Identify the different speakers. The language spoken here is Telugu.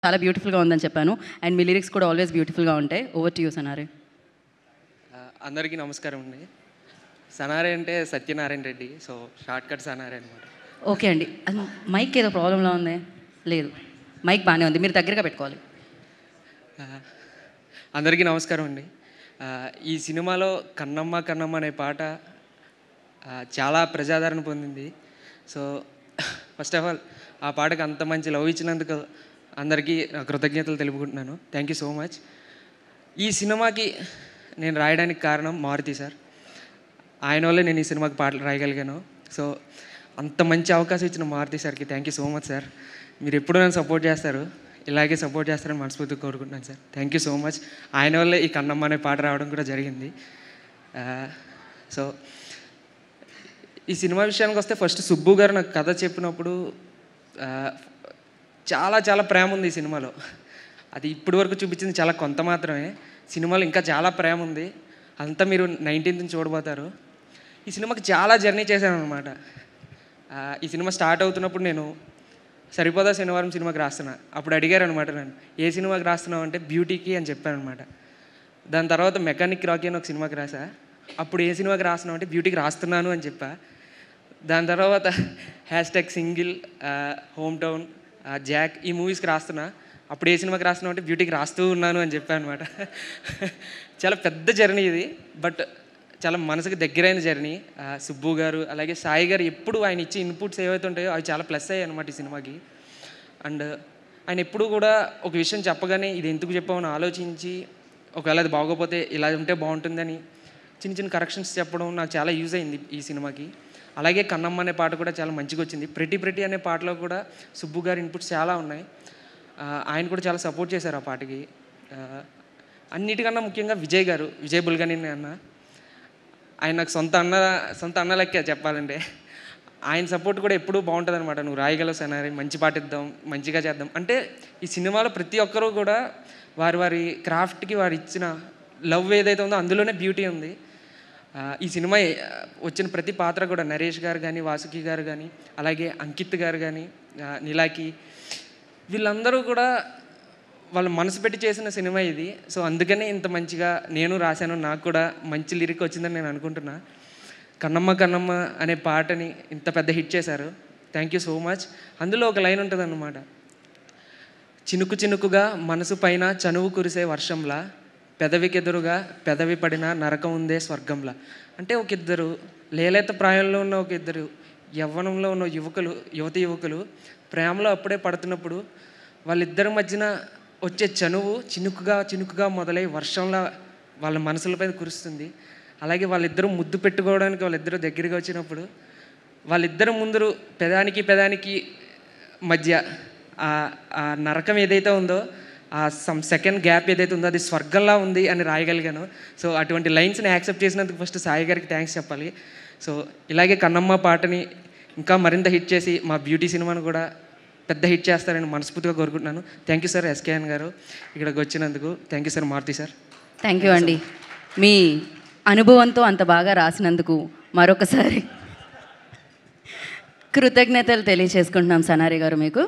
Speaker 1: చాలా బ్యూటిఫుల్గా ఉందని చెప్పాను. అండ్ మీ లిరిక్స్ కూడా ఆల్వేస్ బ్యూటిఫుల్గా ఉంటాయి. Over to you Sanare.
Speaker 2: అందరికీ నమస్కారం అండి. సనారే అంటే Satyanarayana Reddy, so shortcut Sanare అనమాట.
Speaker 1: ఓకే అండి. మైక్ ఏదో ప్రాబ్లంలా ఉంది. లేదు, మైక్ బాగానే ఉంది, మీరు దగ్గరగా పెట్టుకోవాలి.
Speaker 2: అందరికీ నమస్కారం అండి. ఈ సినిమాలో కన్నమ్మ కన్నమ్మ అనే పాట చాలా ప్రజాదరణ పొందింది. సో ఫస్ట్ ఆఫ్ ఆల్ ఆ పాటకు అంత మంచి లవ్ ఇచ్చినందుకు అందరికీ కృతజ్ఞతలు తెలుపుకుంటున్నాను. Thank you so much. ఈ సినిమాకి నేను రాయడానికి కారణం మారుతి సార్. ఆయన వల్లే నేను ఈ సినిమాకి పాటలు రాయగలిగాను. సో అంత మంచి అవకాశం ఇచ్చిన మారుతి సార్కి thank you so much sir. మీరు ఎప్పుడు నన్ను సపోర్ట్ చేస్తారు, ఇలాగే సపోర్ట్ చేస్తారని మనస్ఫూర్తిగా కోరుకుంటున్నాను sir. Thank you so much. ఆయన వల్లే ఈ కన్నమ్మ అనే పాట రావడం కూడా జరిగింది. సో ఈ సినిమా విషయానికి వస్తే ఫస్ట్ సుబ్బు గారు నాకు కథ చెప్పినప్పుడు చాలా చాలా ప్రేమ ఉంది ఈ సినిమాలో. అది ఇప్పటి వరకు చూపించింది చాలా కొంత మాత్రమే. సినిమాలో ఇంకా చాలా ప్రేమ ఉంది. అంతా మీరు 19th చూడబోతారు. ఈ సినిమాకి చాలా జర్నీ చేశాను అనమాట. ఈ సినిమా స్టార్ట్ అవుతున్నప్పుడు నేను సరిపోదా శనివారం సినిమాకి రాస్తున్నా. అప్పుడు అడిగారు అనమాట నన్ను, ఏ సినిమాకి రాస్తున్నావు అంటే బ్యూటీకి అని చెప్పాను అనమాట. దాని తర్వాత మెకానిక్ రాకీ అని ఒక సినిమాకి రాసా. అప్పుడు ఏ సినిమాకి రాస్తున్నావు అంటే బ్యూటీకి రాస్తున్నాను అని చెప్పా. దాని తర్వాత hashtag single, home town, Jack ఈ మూవీస్కి రాస్తున్నా. అప్పుడు ఏ సినిమాకి రాస్తున్నావు అంటే బ్యూటీకి రాస్తూ ఉన్నాను అని చెప్పాను అనమాట. చాలా పెద్ద జర్నీ ఇది, బట్ చాలా మనసుకు దగ్గరైన జర్నీ. సుబ్బు గారు అలాగే సాయి గారు ఎప్పుడు ఆయన ఇచ్చే ఇన్పుట్స్ ఏవైతే ఉంటాయో అవి చాలా ప్లస్ అయ్యాయి అనమాట ఈ సినిమాకి. అండ్ ఆయన ఎప్పుడు కూడా ఒక విషయం చెప్పగానే ఇది ఎందుకు చెప్పామని ఆలోచించి, ఒకవేళ అది బాగోపోతే ఇలా ఉంటే బాగుంటుందని చిన్న చిన్న కరెక్షన్స్ చెప్పడం నాకు చాలా యూజ్ అయింది ఈ సినిమాకి. అలాగే కన్నమ్మ అనే పాట కూడా చాలా మంచిగా వచ్చింది. ప్రతి అనే పాటలో కూడా సుబ్బు గారి ఇన్పుట్స్ చాలా ఉన్నాయి. ఆయన కూడా చాలా సపోర్ట్ చేశారు ఆ పాటకి. అన్నిటికన్నా ముఖ్యంగా విజయ్ బుల్గని అన్న, ఆయన నాకు సొంత అన్న లెక్క చెప్పాలంటే. ఆయన సపోర్ట్ కూడా ఎప్పుడూ బాగుంటుంది అనమాట. నువ్వు రాయగలవు సనారే, మంచి పాట ఇద్దాం, మంచిగా చేద్దాం అంటే. ఈ సినిమాలో ప్రతి ఒక్కరూ కూడా వారి క్రాఫ్ట్కి వారు ఇచ్చిన లవ్ ఏదైతే ఉందో అందులోనే బ్యూటీ ఉంది. ఈ సినిమా వచ్చిన ప్రతి పాత్ర కూడా నరేష్ గారు కానీ, వాసుకి గారు కానీ, అలాగే అంకిత్ గారు కానీ, నిలాకి, వీళ్ళందరూ కూడా వాళ్ళు మనసు పెట్టి చేసిన సినిమా ఇది. సో అందుకనే ఇంత మంచిగా నేను రాశాను, నాకు కూడా మంచి లిరిక్ వచ్చిందని నేను అనుకుంటున్నా. కన్నమ్మ కన్నమ్మ అనే పాటని ఇంత పెద్ద హిట్ చేశారు. Thank you so much. అందులో ఒక లైన్ ఉంటుంది అన్నమాట, చినుకు చినుకుగా మనసు పైన చనువు కురిసే వర్షంలా, పెదవికెదురుగా పెదవి పడిన నరకం ఉందే స్వర్గంలా. అంటే ఒక ఇద్దరు లేలేత ప్రాయంలో ఉన్న ఒక ఇద్దరు యవ్వనంలో ఉన్న యువతి యువకులు ప్రేమలో అప్పుడే పడుతున్నప్పుడు వాళ్ళిద్దరి మధ్యన వచ్చే చనువు చినుకుగా మొదలై వర్షంలా వాళ్ళ మనసులపై కురుస్తుంది. అలాగే వాళ్ళిద్దరూ ముద్దు పెట్టుకోవడానికి వాళ్ళిద్దరూ దగ్గరగా వచ్చినప్పుడు వాళ్ళిద్దరు ముందు పెదానికి మధ్య ఆ నరకం ఏదైతే ఉందో, ఆ సెకండ్ గ్యాప్ ఏదైతే ఉందో అది స్వర్గంలా ఉంది అని రాయగలిగాను. సో అటువంటి లైన్స్ని యాక్సెప్ట్ చేసినందుకు ఫస్ట్ సాయి గారికి థ్యాంక్స్ చెప్పాలి. సో ఇలాగే కన్నమ్మ పాటని ఇంకా మరింత హిట్ చేసి మా బ్యూటీ సినిమాను కూడా పెద్ద హిట్ చేస్తారని మనస్ఫూర్తిగా కోరుకుంటున్నాను. థ్యాంక్ యూ సార్ ఎస్కేఎన్ గారు ఇక్కడికి వచ్చినందుకు. Thank you sir Maruti sir.
Speaker 1: Thank you అండి. మీ అనుభవంతో అంత బాగా రాసినందుకు మరొకసారి కృతజ్ఞతలు తెలియజేసుకుంటున్నాం సనారే గారు మీకు.